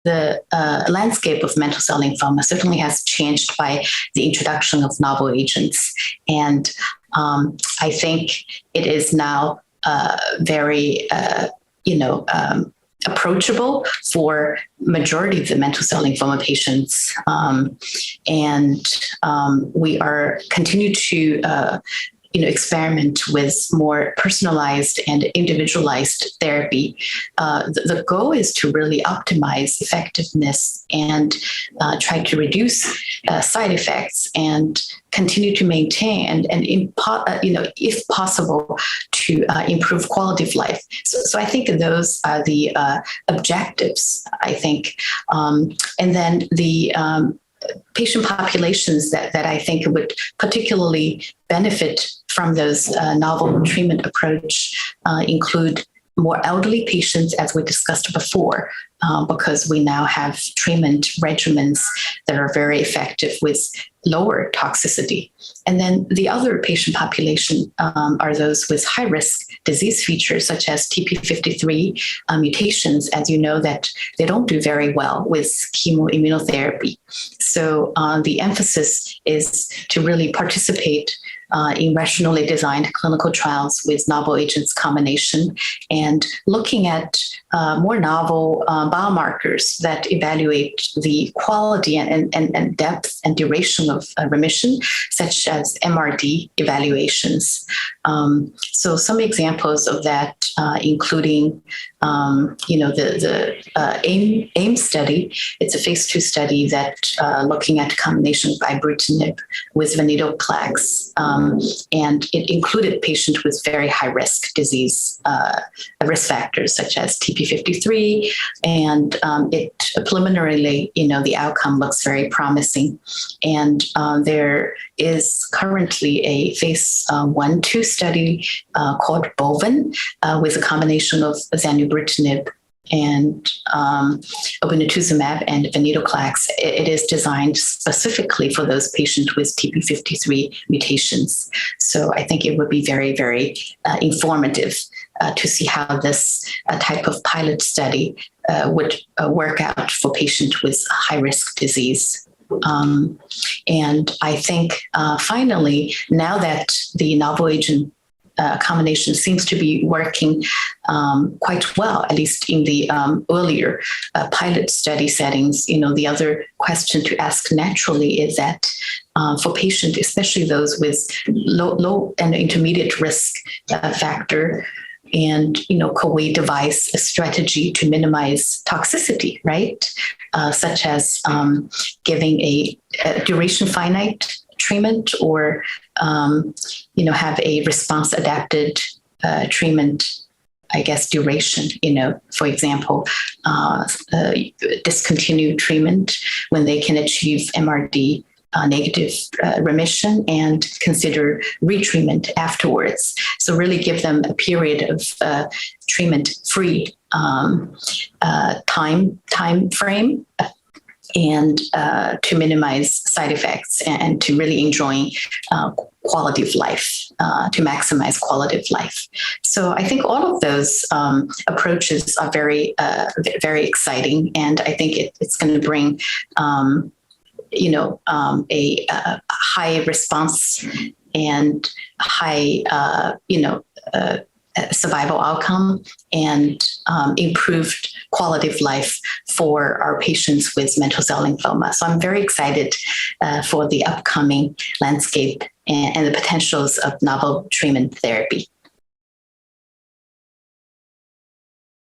the landscape of mantle cell lymphoma certainly has changed by the introduction of novel agents. And I think it is now very, approachable for majority of the mantle cell lymphoma patients. We are continue to experiment with more personalized and individualized therapy. The goal is to really optimize effectiveness and try to reduce side effects and continue to maintain and if possible, to improve quality of life. So I think those are the objectives, I think. And then the patient populations that I think would particularly benefit from those novel treatment approach include more elderly patients, as we discussed before, because we now have treatment regimens that are very effective with lower toxicity. And then the other patient population are those with high-risk disease features, such as TP53 mutations, as you know, that they don't do very well with chemoimmunotherapy. So the emphasis is to really participate in rationally designed clinical trials with novel agents combination and looking at more novel biomarkers that evaluate the quality and depth and duration of remission, such as MRD evaluations. So some examples of that, including the AIM study. It's a phase 2 study that looking at combination of ibrutinib with venetoclax, and it included patients with very high risk disease risk factors such as TP53, and it preliminarily, the outcome looks very promising. And there is currently a phase 1/2 study called BOVEN with a combination of zanubrutinib and obinutuzumab and venetoclax. It is designed specifically for those patients with TP53 mutations. So I think it would be very, very informative to see how this type of pilot study would work out for patients with high-risk disease. And I think finally, now that the novel agent combination seems to be working quite well, at least in the earlier pilot study settings. The other question to ask naturally is that for patients, especially those with low and intermediate risk factor, and co-weight device a strategy to minimize toxicity, right? Such as giving a duration finite treatment or have a response adapted treatment, I guess, duration, for example, discontinue treatment when they can achieve MRD negative remission and consider retreatment afterwards. So really give them a period of treatment-free time frame, and to minimize side effects and to really enjoy quality of life, to maximize quality of life. So I think all of those approaches are very, very exciting, and I think it's going to bring a high response and high, survival outcome and improved quality of life for our patients with mantle cell lymphoma. So I'm very excited for the upcoming landscape and the potentials of novel treatment therapy.